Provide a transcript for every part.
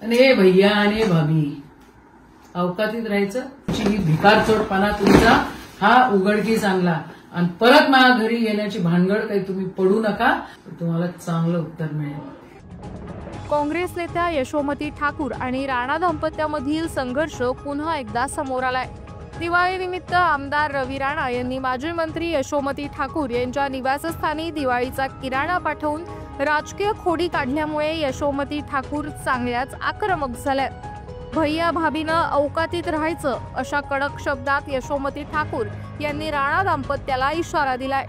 आणि हे भैया आणि भाभी अवकातीत राहायचं. ही भिकारचोटपणा तुमचा हा उघडकीस आणला आणि परत माझ्या घरी येण्याची भानगड काही तुम्ही पडू नका, तुम्हाला चांगलं उत्तर मिळेल. काँग्रेस नेत्या यशोमती ठाकूर आणि राणा दाम्पत्यामधील संघर्ष पुन्हा एकदा समोर आलाय. दिवाळीनिमित्त आमदार रवी राणा यांनी माजी मंत्री यशोमती ठाकूर यांच्या निवासस्थानी दिवाळीचा किराणा पाठवून राजकीय खोडी काढल्यामुळे यशोमती ठाकूर चांगल्याच आक्रमक झाल्यात. भैया भाभीनं अवकातीत राहायचं अशा कडक शब्दात यशोमती ठाकूर यांनी राणा दाम्पत्याला इशारा दिलाय.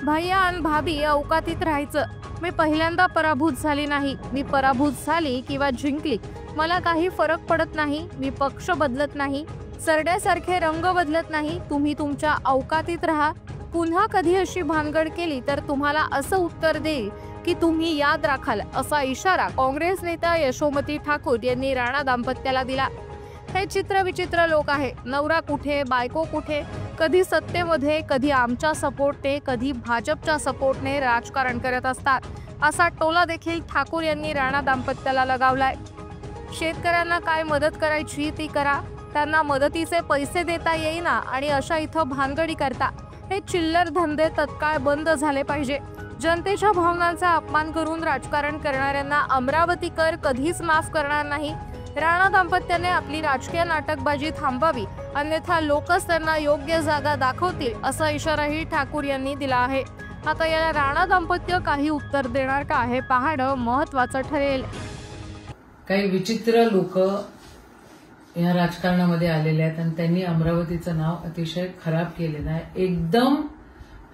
भैया आणि भाभी अवकातीत राहायचं. मी पहिल्यांदा पराभूत झाली नाही. मी पराभूत झाली किंवा जिंकली मला काही फरक पडत नाही. मी पक्ष बदलत नाही, सरड्यासारखे रंग बदलत नाही. तुम्ही तुमच्या अवकातीत राहा. पुन्हा कधी अशी भानगड केली तर तुम्हाला असं उत्तर देईल की तुम्ही याद राखाल, असा इशारा काँग्रेस नेत्या यशोमती ठाकूर यांनी राणा दाम्पत्याला दिला. हे चित्रविचित्र लोक आहे. नवरा कुठे, बायको कुठे, कधी सत्तेमध्ये, कधी आमच्या सपोर्टने, कधी भाजपच्या सपोर्टने राजकारण करत असतात, असा टोला देखील ठाकूर यांनी राणा दाम्पत्याला लगावलाय. शेतकऱ्यांना काय मदत करायची ती करा, त्यांना मदतीचे पैसे देता येईना आणि अशा इथं भानगडी करता. हे चिल्लर धंदे तत्काळ बंद झाले पाहिजे. जनतेच्या भावनांचा अपमान करून राजकारण करणाऱ्यांना अमरावतीकर कधीच माफ करणार नाही. राणा दाम्पत्याने आपली राजकीय नाटकबाजी थांबवावी, अन्यथा लोकच त्यांना योग्य जागा दाखवतील, असा इशाराही ठाकूर यांनी दिला आहे. आता याला राणा दाम्पत्य काही उत्तर देणार का हे पाहणं महत्त्वाचं ठरेल. काही विचित्र लोक या राजकारणामध्ये आलेले आहेत आणि त्यांनी अमरावतीचं नाव अतिशय खराब केलेलं आहे. एकदम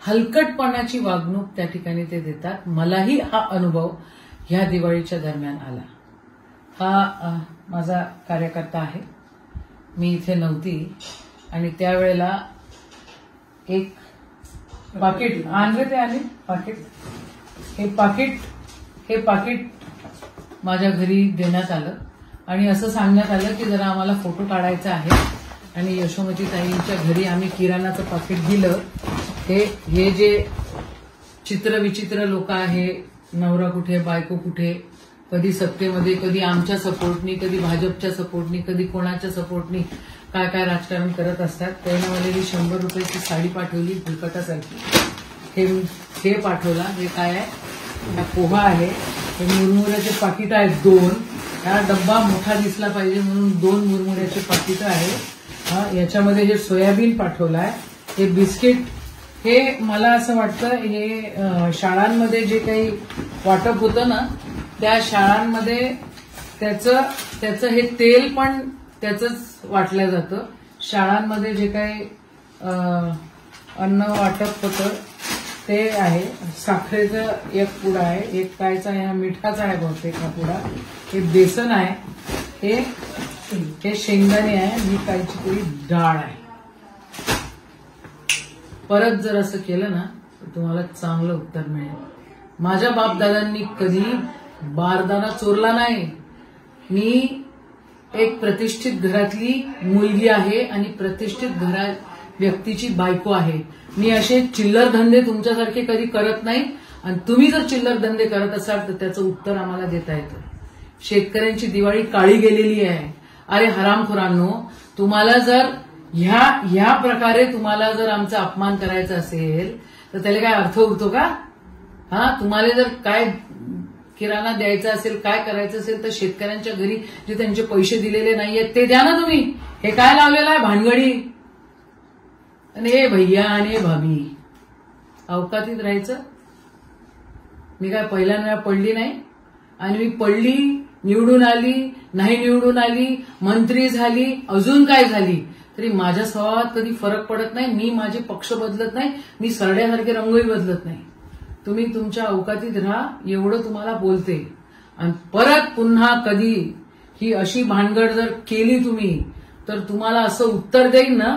हलकटपणाची वागणूक त्या ठिकाणी ते देतात. मलाही हा अनुभव ह्या दिवाळीच्या दरम्यान आला. हा माझा कार्यकर्ता आहे. मी इथे नव्हती आणि त्यावेळेला एक पाकिट आणले ते आले हे पाकिट माझ्या घरी देण्यात आलं आणि असं सांगण्यात आलं की जरा आम्हाला फोटो काढायचा आहे आणि यशोमती ताईंच्या घरी आम्ही किराणाचं पाकिट दिलं. हे जे चित्रविचित्र लोक आहे, नवरा कुठे, बायको कुठे, कधी सत्तेमध्ये, कधी आमच्या सपोर्टनी, कधी भाजपच्या सपोर्टनी, कधी कोणाच्या सपोर्टनी काय काय राजकारण करत असतात. त्याने मला ही 100 रुपयाची साडी पाठवली फुलकटासारखी. हे पाठवला. हे काय आहे? हा पोहा आहे. हे मुरमुऱ्याचे पाकिट आहेत 2. हा डब्बा मोठा दिसला पाहिजे म्हणून 2 मुरमुऱ्याचे पाकिट आहे. याच्यामध्ये हे सोयाबीन पाठवलाय. हे बिस्किट. हे मला असं वाटतं हे शाळांमध्ये जे काही वाटप होतं ना, त्या शाळांमध्ये त्याचं हे तेल पण त्याचंच वाटलं जातं. शाळांमध्ये जे काही अन्न वाटप होतं ते आहे. साखरेचं एक पुडा आहे, एक कायचा आहे, मिठाचा आहे बहुतेक हा पुडा. हे बेसन आहे, हे शेंगदाणे आहे, ही कायची तरी डाळ आहे. परत जर असं केलं ना तर तुम्हाला चांगलं उत्तर मिळेल. माझ्या बापदादांनी कधी बारदाना चोरला नाही. मी एक प्रतिष्ठित घरातली मुलगी आहे आणि प्रतिष्ठित व्यक्तीची बायको आहे. मी असे चिल्लर धंदे तुमच्यासारखे कधी करत नाही आणि तुम्ही जर चिल्लर धंदे करत असाल तर त्याचं उत्तर आम्हाला देता येतं. शेतकऱ्यांची दिवाळी काळी गेलेली आहे. अरे हरामखोरांनो, तुम्हाला जर ह्या प्रकारे तुम्हाला जर आमचा अपमान करायचा असेल तर त्याला काय अर्थ उरतो का? तुम्हाला जर काय किराणा द्यायचा असेल, काय करायचं असेल तर शेतकऱ्यांच्या घरी जे त्यांचे पैसे दिलेले नाहीयेत ते द्या ना तुम्ही. हे काय लावलेलं आहे भानगडी? आणि हे भैया आणि भाभी अवकातीत राहायचं. मी काय पहिल्यांदा पडली नाही आणि मी पडली, निवडून आली, नाही निवडून आली, मंत्री झाली, अजून काय झाली तरी माझ्या स्वभावात कधी फरक पडत नाही. मी माझे पक्ष बदलत नाही. मी सरड्यासारखे रंगही बदलत नाही. तुम्ही तुमच्या अवकातीत राहा एवढं तुम्हाला बोलते. आणि परत पुन्हा कधी ही अशी भानगड जर केली तुम्ही तर तुम्हाला असं उत्तर देईन ना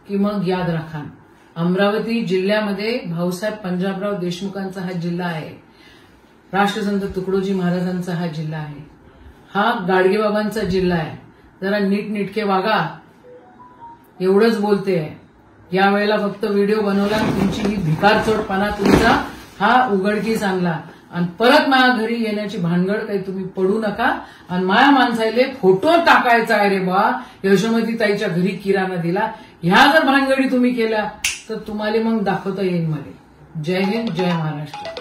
की मग याद राखा. अमरावती जिल्ह्यामध्ये भाऊसाहेब पंजाबराव देशमुखांचा हा जिल्हा आहे. राष्ट्रसंत तुकडोजी महाराजांचा हा जिल्हा आहे. हा गाडगेबाबांचा जिल्हा आहे. जरा नीटनेटके वागा एवढंच बोलते. यावेळेला फक्त व्हिडिओ बनवला. तुमची ही भिकारचोटपणा तुमचा हा उघडकीस आणला आणि परत माझ्या घरी येण्याची भानगड काही तुम्ही पडू नका. आणि माया माणसाले फोटो टाकायचा आहे रे बा यशोमती ताईच्या घरी किराणा दिला, ह्या जर भानगडी तुम्ही केल्या तर तुम्हाला मग दाखवता येईल मला. जय हिंद, जय महाराष्ट्र.